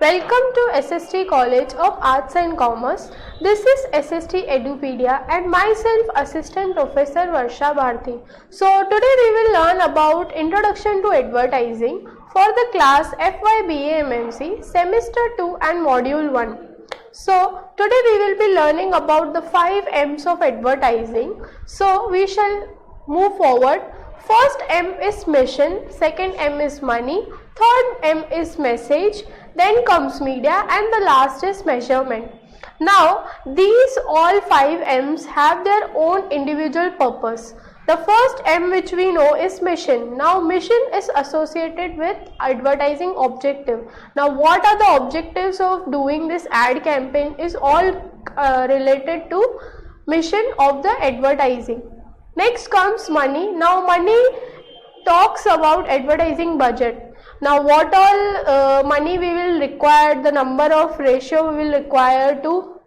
Welcome to SST College of Arts and Commerce. This is SST Edupedia and myself Assistant Professor Varsha Bharti. So today we will learn about Introduction to Advertising for the class FYBA Semester 2 and Module 1. So today we will be learning about the 5 M's of advertising. So we shall move forward. First M is mission, second M is money, third M is message, then comes media, and the last is measurement. Now these all 5 M's have their own individual purpose. The first M which we know is mission. Now mission is associated with advertising objective. Now what are the objectives of doing this ad campaign is all related to mission of the advertising. Next comes money. Now money talks about advertising budget. Now what all money we will require, the number of ratio we will require to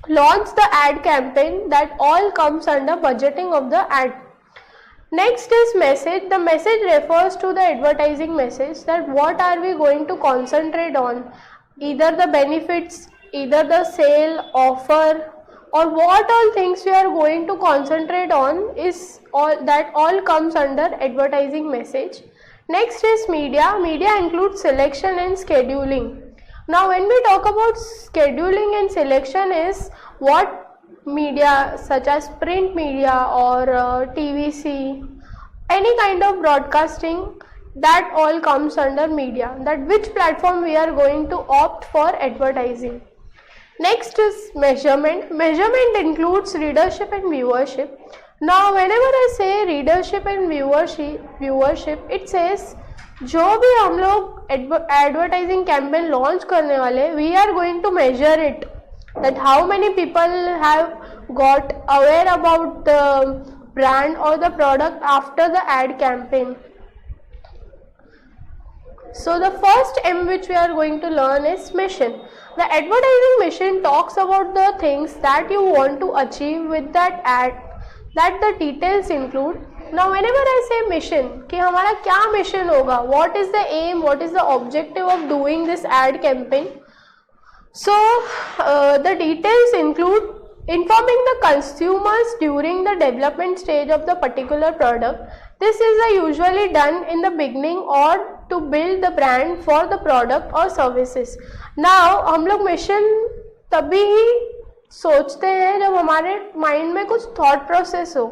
launch the ad campaign, that all comes under budgeting of the ad. Next is message. The message refers to the advertising message, that what are we going to concentrate on, either the benefits, either the sale, offer, or what all things we are going to concentrate on is all comes under advertising message. Next is media. Media includes selection and scheduling. Now when we talk about scheduling and selection is what media such as print media or TVC, any kind of broadcasting, that all comes under media, that which platform we are going to opt for advertising. Next is measurement. Measurement includes readership and viewership. Now whenever I say readership and viewership, it says जो भी हम लोग advertising campaign launch करने वाले, we are going to measure it, that how many people have got aware about the brand or the product after the ad campaign. So the first M which we are going to learn is mission. The advertising mission talks about the things that you want to achieve with that ad, that the details include. Now whenever I say mission, कि हमारा क्या mission होगा, what is the aim, what is the objective of doing this ad campaign. So the details include informing the consumers during the development stage of the particular product. This is usually done in the beginning or to build the brand for the product or services. Now हम लोग mission तभी ही सोचते हैं जब हमारे mind में कुछ thought process हो.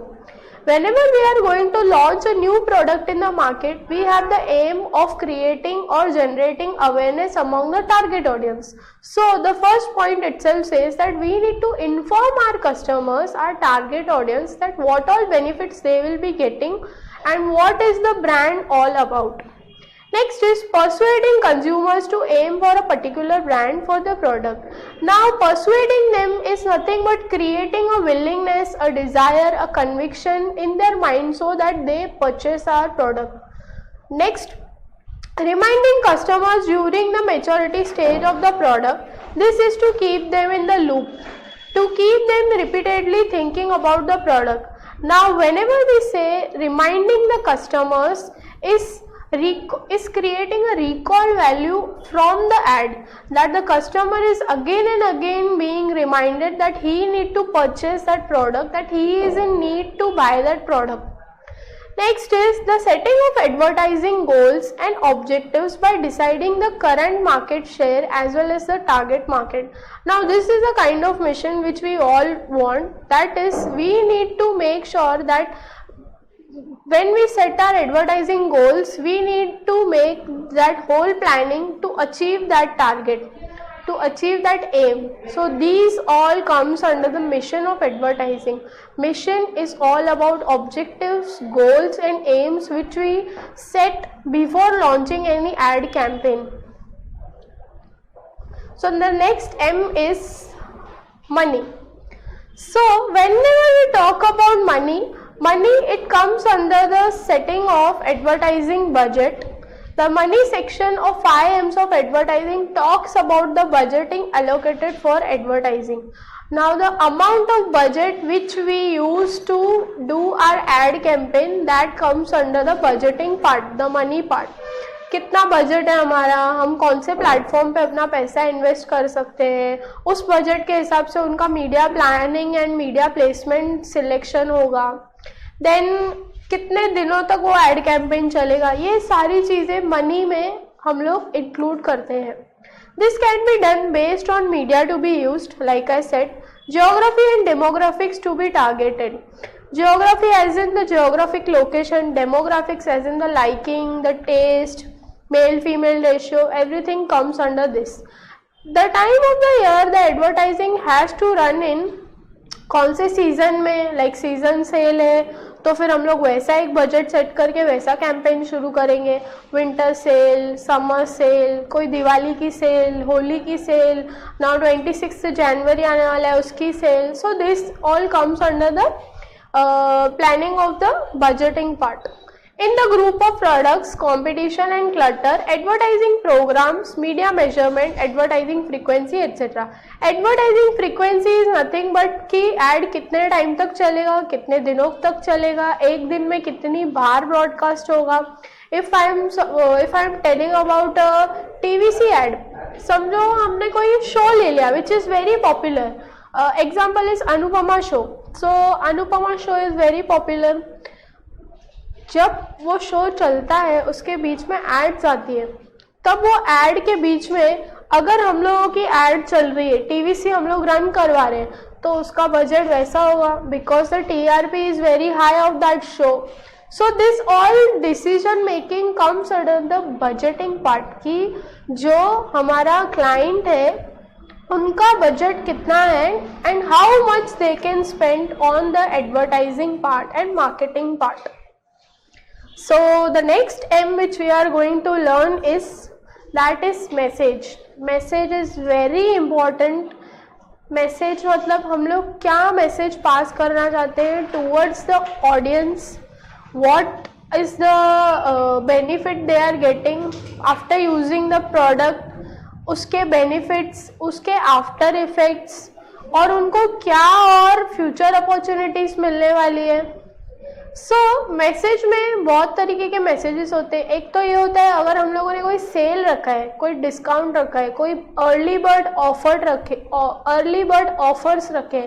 Whenever we are going to launch a new product in the market, we have the aim of creating or generating awareness among the target audience. So the first point itself says that we need to inform our customers, our target audience, that what all benefits they will be getting and what is the brand all about. Next is persuading consumers to aim for a particular brand for the product. Now persuading them is nothing but creating a willingness, a desire, a conviction in their mind so that they purchase our product. Next, reminding customers during the maturity stage of the product. This is to keep them in the loop, to keep them repeatedly thinking about the product. Now whenever we say reminding the customers is creating a recall value from the ad, that the customer is again and again being reminded that he need to purchase that product, that he is in need to buy that product. Next is the setting of advertising goals and objectives by deciding the current market share as well as the target market. Now this is a kind of mission which we all want, that is we need to make sure that when we set our advertising goals, we need to make that whole planning to achieve that target, to achieve that aim. So these all comes under the mission of advertising. Mission is all about objectives, goals and aims which we set before launching any ad campaign. So the next M is money. So whenever we talk about money, it comes under the setting of advertising budget. The money section of 5 M's of advertising talks about the budgeting allocated for advertising. Now the amount of budget which we use to do our ad campaign, that comes under the budgeting part, the money part. कितना budget है हमारा, हम कौन से platform पे अपना पैसा invest कर सकते हैं, उस बजट के हिसाब से उनका media planning and media placement selection होगा। देन कितने दिनों तक वो एड कैंपेन चलेगा, ये सारी चीज़ें मनी में हम लोग इंक्लूड करते हैं। This can be done based on media to be used, like I said, geography and demographics to be targeted. Geography as in the geographic location, demographics as in the liking, the taste, male female ratio, everything comes under this. The time of the year the advertising has to run in, कौन से season में, like season cell है तो फिर हम लोग वैसा एक बजट सेट करके वैसा कैंपेन शुरू करेंगे। विंटर सेल, समर सेल, कोई दिवाली की सेल, होली की सेल, नाउ 26 जनवरी आने वाला है उसकी sale. So this all comes under the planning of the budgeting part. In the group of products, competition and clutter, advertising programs, media measurement, advertising frequency, etc. Advertising frequency is nothing but कि ad कितने time तक चलेगा, कितने दिनों तक चलेगा, एक दिन में कितनी बार ब्रॉडकास्ट होगा। If I am telling about a TVC ad, समझो हमने कोई शो ले लिया which is very popular. Example is Anupama show. So Anupama show is very popular. जब वो शो चलता है उसके बीच में एड्स आती है, तब वो एड के बीच में अगर हम लोगों की एड चल रही है, टीवीसी हम लोग रन करवा रहे हैं, तो उसका बजट वैसा होगा because the TRP is very high of that show. So this all decision making comes under the budgeting part, कि जो हमारा क्लाइंट है उनका बजट कितना है and how much they can spend on the advertising part and marketing part. So the next M which we are going to learn is message. Message is very important. Message मतलब हम लोग क्या message pass करना चाहते हैं towards the audience, what is the benefit they are getting after using the product, उसके benefits, उसके after effects और उनको क्या और future opportunities मिलने वाली है। मैसेज में बहुत तरीके के मैसेजेस होते हैं। एक तो ये होता है अगर हम लोगों ने कोई सेल रखा है, कोई डिस्काउंट रखा है, कोई अर्ली बर्ड ऑफर्स रखे,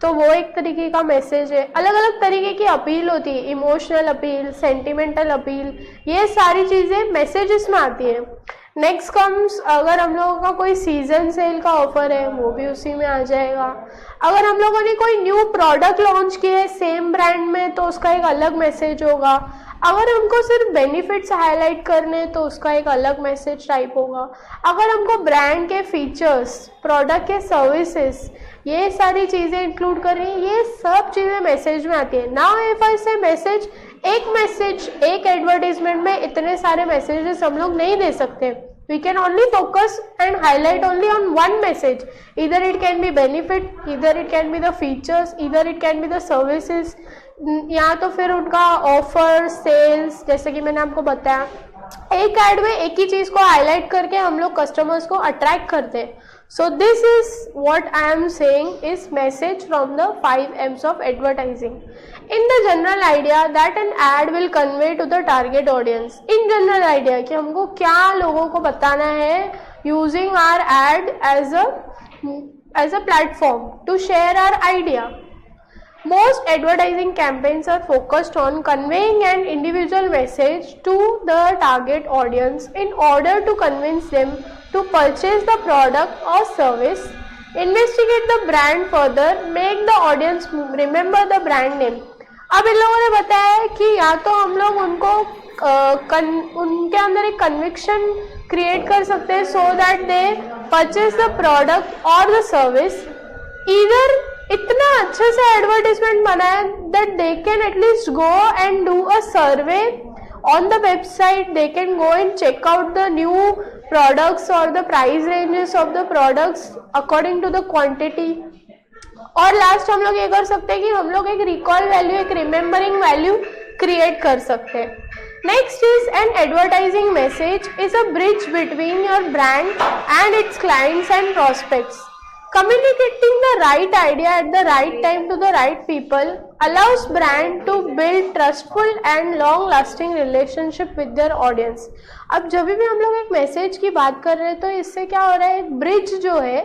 तो वो एक तरीके का मैसेज है। अलग अलग तरीके की अपील होती है, इमोशनल अपील, सेंटिमेंटल अपील, ये सारी चीज़ें मैसेजेस में आती है। नेक्स्ट कम्स अगर हम लोगों का कोई सीजन सेल का ऑफर है, वो भी उसी में आ जाएगा। अगर हम लोगों ने कोई न्यू प्रोडक्ट लॉन्च किया है सेम ब्रांड में, तो उसका एक अलग मैसेज होगा। अगर हमको सिर्फ बेनिफिट्स हाईलाइट करने तो उसका एक अलग मैसेज टाइप होगा। अगर हमको ब्रांड के फीचर्स, प्रोडक्ट के सर्विसेज, ये सारी चीज़ें इंक्लूड करनी है, ये सब चीज़ें मैसेज में आती है। नाउ इफ आई से मैसेज, एक एडवर्टीजमेंट में इतने सारे मैसेजेस हम लोग नहीं दे सकते। We can only focus and highlight only on one message. Either it can be benefit, either it can be the features, either it can be the services, या तो फिर उनका ऑफर, सेल्स, जैसे कि मैंने आपको बताया। एक ऐड में एक ही चीज़ को हाईलाइट करके हम लोग कस्टमर्स को अट्रैक्ट करते हैं। So this is what I am saying is message from the 5 M's of advertising. In the general idea that an ad will convey to the target audience. In general idea कि हमको क्या लोगों को बताना है using our ad as a platform to share our idea. Most advertising campaigns are focused on conveying an individual message to the target audience in order to convince them to purchase the product or service, investigate the brand further, make the audience remember the brand name. अब इन लोगों ने बताया है कि या तो हम लोग उनको उनके अंदर एक कन्विक्शन क्रिएट कर सकते हैं so that they purchase the product or the service, either इतना अच्छे से एडवर्टाइजमेंट बनाया that they can at least go and do a survey on the website. They can go and check out the new products or the price ranges of the products according to the quantity. और last हम लोग ये कर सकते हैं कि हम लोग एक रिकॉल वैल्यू, एक रिमेम्बरिंग वैल्यू क्रिएट कर सकते हैं। Next is an advertising message is a bridge between your brand and it's clients and prospects. Communicating the right idea at the right time to the right people allows brand to build trustful and long lasting relationship with their audience. अब जब भी हम लोग एक message की बात कर रहे हैं तो इससे क्या हो रहा है, एक ब्रिज जो है,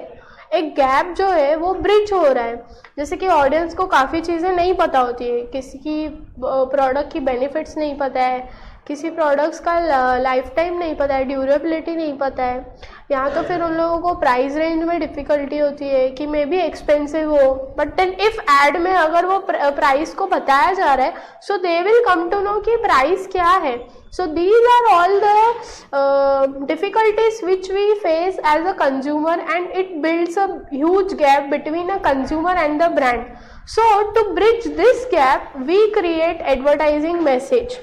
एक गैप जो है वो ब्रिज हो रहा है. जैसे कि ऑडियंस को काफ़ी चीज़ें नहीं पता होती है, किसी की प्रोडक्ट की बेनिफिट्स नहीं पता है, किसी प्रोडक्ट्स का लाइफ टाइम नहीं पता है, ड्यूरेबिलिटी नहीं पता है. यहाँ तो फिर उन लोगों को प्राइस रेंज में डिफ़िकल्टी होती है कि मे बी एक्सपेंसिव हो, बट देन इफ़ ऐड में अगर वो प्राइस को बताया जा रहा है, so they will come to know कि प्राइस क्या है. So these are all the difficulties which we face as a consumer, and it builds a huge gap between a consumer and the brand. So to bridge this gap, we create advertising message.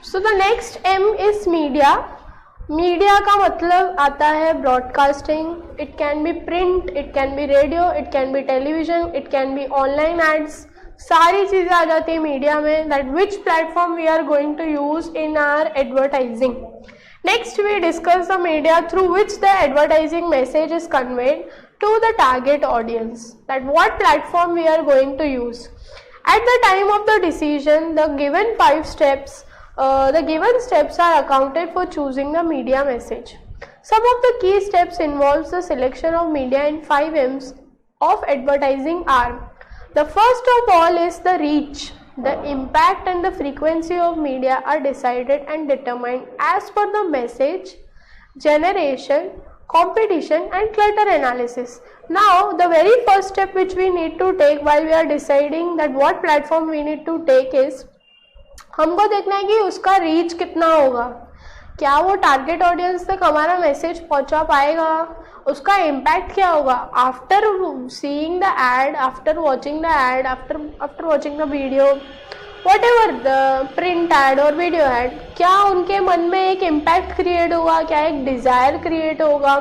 So the next M is media. Media का मतलब आता है broadcasting. It can be print, it can be radio, it can be television, it can be online ads. सारी चीज़ें आ जाती है media में. That which platform we are going to use in our advertising. Next we discuss the media through which the advertising message is conveyed to the target audience. That what platform we are going to use. At the time of the decision, the given steps are accounted for choosing the media message. Some of the key steps involves the selection of media in 5 M's of advertising are: the first of all is the reach. The impact and the frequency of media are decided and determined as per the message generation, competition and clutter analysis. Now the very first step which we need to take while we are deciding that what platform we need to take is, हमको देखना है कि उसका reach कितना होगा, क्या वो target audience तक हमारा मैसेज पहुंचा पाएगा, उसका इम्पैक्ट क्या होगा. After seeing the ad, after watching the ad, after watching the video, whatever the print ad और वीडियो एड, क्या उनके मन में एक इम्पैक्ट क्रिएट होगा, क्या एक डिज़ायर क्रिएट होगा.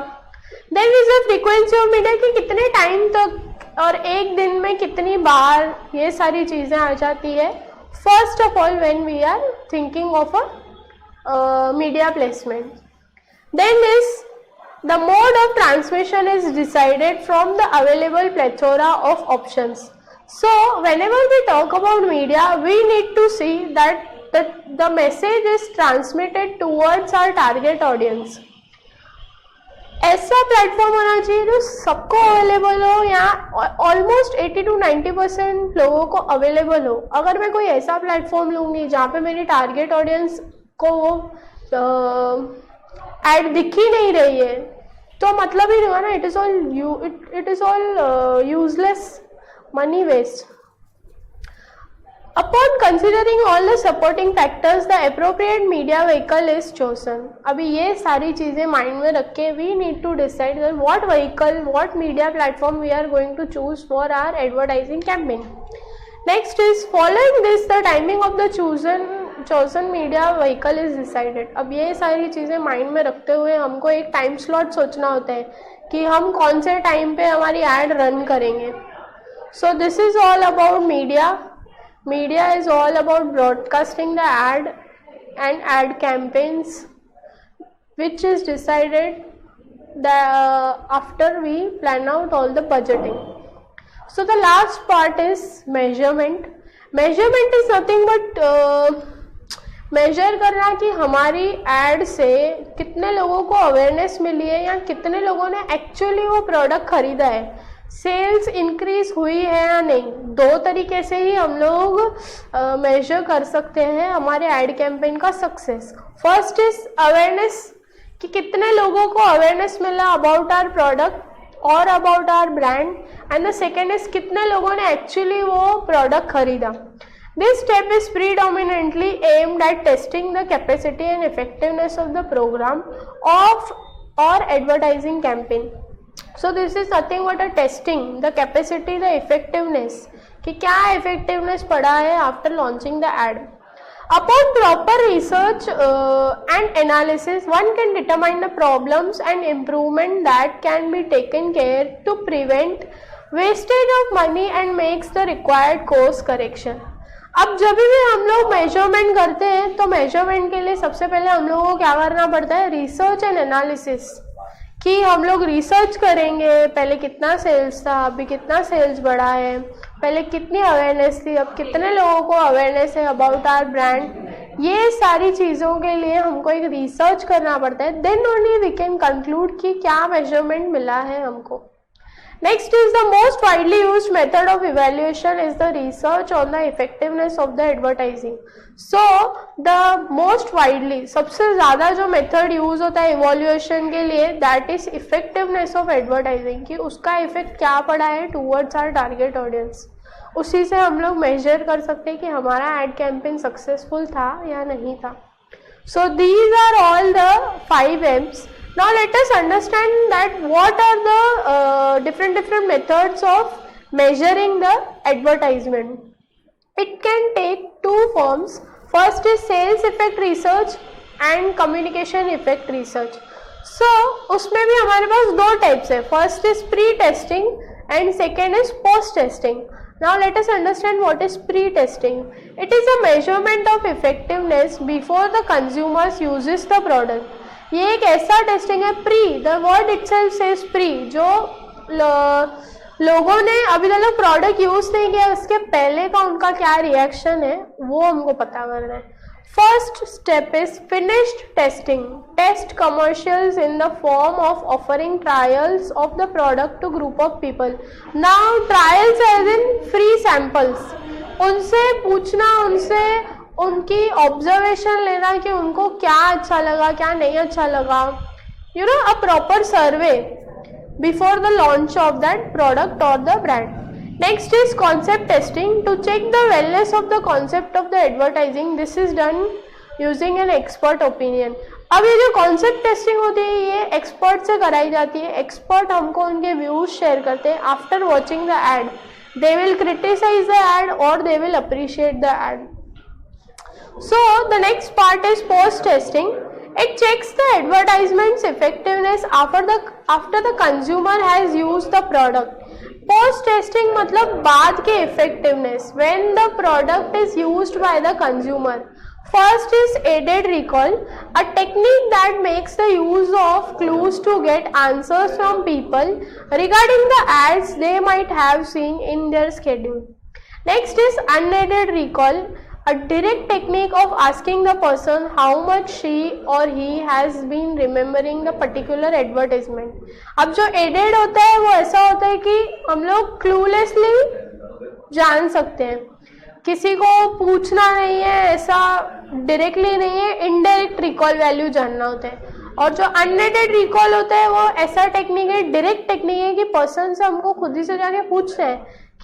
Then is the frequency of media कि कितने टाइम तक और एक दिन में कितनी बार ये सारी चीज़ें आ जाती है. First of all, when we are thinking of a media placement, then is the mode of transmission is decided from the available plethora of options. So whenever we talk about media, we need to see that the message is transmitted towards our target audience. ऐसा platform होना चाहिए जो सबको available हो, या almost 80 to 90% लोगों को available हो. अगर मैं कोई ऐसा प्लेटफॉर्म लूँगी जहाँ पे मेरी टारगेट ऑडियंस को वो एड दिख ही नहीं रही है, तो मतलब ही नहीं हुआ ना. It is all useless, money waste. Upon considering all the supporting factors, the appropriate media vehicle is chosen. अभी ये सारी चीज़ें माइंड में रख के we need to decide that what vehicle, what media platform we are going to choose for our advertising campaign. Next is following this, the timing of the chosen media vehicle is decided. अब ये सारी चीज़ें mind में रखते हुए हमको एक time slot सोचना होता है कि हम कौन से टाइम पे हमारी एड रन करेंगे. So this is all about media. Media is all about broadcasting the ad and ad campaigns, which is decided after we plan out all the budgeting. So the last part is measurement. Measurement is nothing but measure करना कि हमारी ad से कितने लोगों को awareness मिली है या कितने लोगों ने actually वो product खरीदा है, सेल्स इंक्रीज हुई है या नहीं. 2 तरीके से ही हम लोग मेजर कर सकते हैं हमारे एड कैंपेन का सक्सेस. फर्स्ट इज अवेयरनेस कि कितने लोगों को अवेयरनेस मिला अबाउट आवर प्रोडक्ट और about our brand, and the second is कितने लोगों ने एक्चुअली वो प्रोडक्ट खरीदा. This step is predominantly aimed at testing the capacity and effectiveness of the programme of our advertising campaign. So this is nothing but a testing the capacity, the effectiveness कि क्या effectiveness पड़ा है after launching the ad. Upon proper research and analysis, one can determine the problems and improvement that can be taken care to prevent wastage of money and makes the required course correction. अब जब भी हम लोग measurement करते हैं तो measurement के लिए सबसे पहले हम लोगों को क्या करना पड़ता है, रिसर्च एंड एनालिसिस कि हम लोग रिसर्च करेंगे, पहले कितना सेल्स था, अभी कितना सेल्स बढ़ा है, पहले कितनी अवेयरनेस थी, अब कितने लोगों को अवेयरनेस है अबाउट आवर ब्रांड। ये सारी चीज़ों के लिए हमको एक रिसर्च करना पड़ता है, then only we can conclude कि क्या मेजरमेंट मिला है हमको। Next is the most widely used method of evaluation is the research on the effectiveness of the advertising. So the most widely, सबसे ज़्यादा जो मेथड यूज होता है evaluation के लिए, that is effectiveness of advertising, कि उसका इफेक्ट क्या पड़ा है towards our target audience। उसी से हम लोग मेजर कर सकते हैं कि हमारा एड कैंपेन सक्सेसफुल था या नहीं था। So these are all the 5 M's. Now let us understand that what are the different methods of measuring the advertisement. It can take 2 forms. First is sales effect research and communication effect research. So उसमें भी हमारे पास 2 types है. First is pre-testing and second is post-testing. Now let us understand what is pre-testing. It is a measurement of effectiveness before the consumers uses the product. ये एक ऐसा testing है pre, the word itself says pre, जो लोगों ने अभी तक product use नहीं किया उसके पहले का उनका क्या रिएक्शन है वो हमको पता करना है। First step is finished testing, test commercials in the form of offering trials of the product to group of people. Now trials as in free samples, उनसे पूछना, उनसे उनकी ऑब्जर्वेशन लेना कि उनको क्या अच्छा लगा क्या नहीं अच्छा लगा, you know, a proper survey before the launch of that product और the brand. Next is concept testing to check the wellness of the concept of the advertising. This is done using an expert opinion. अब ये जो concept testing होती है ये expert से कराई जाती है। एक्सपर्ट हमको उनके व्यूज शेयर करते हैं after watching the ad. They will criticise the ad और they will appreciate the ad. So the next part is post testing. It checks the advertisement's effectiveness after the consumer has used the product. Post testing मतलब बाद के effectiveness when the product is used by the consumer. First is aided recall, a technique that makes the use of clues to get answers from people regarding the ads they might have seen in their schedule. Next is unaided recall, a direct technique of asking the person how much she or he has been remembering the particular advertisement. अब जो aided होता है वो ऐसा होता है कि हम लोग cluelessly जान सकते हैं, किसी को पूछना नहीं है, ऐसा directly नहीं है, indirect recall value जानना होता है। और जो unaided recall होता है वो ऐसा टेक्निक है, direct टेक्निक है कि पर्सन से हमको खुद ही से जाके पूछना है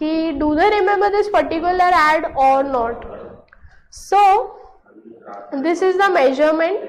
कि do they remember this particular ad or not. So this is the measurement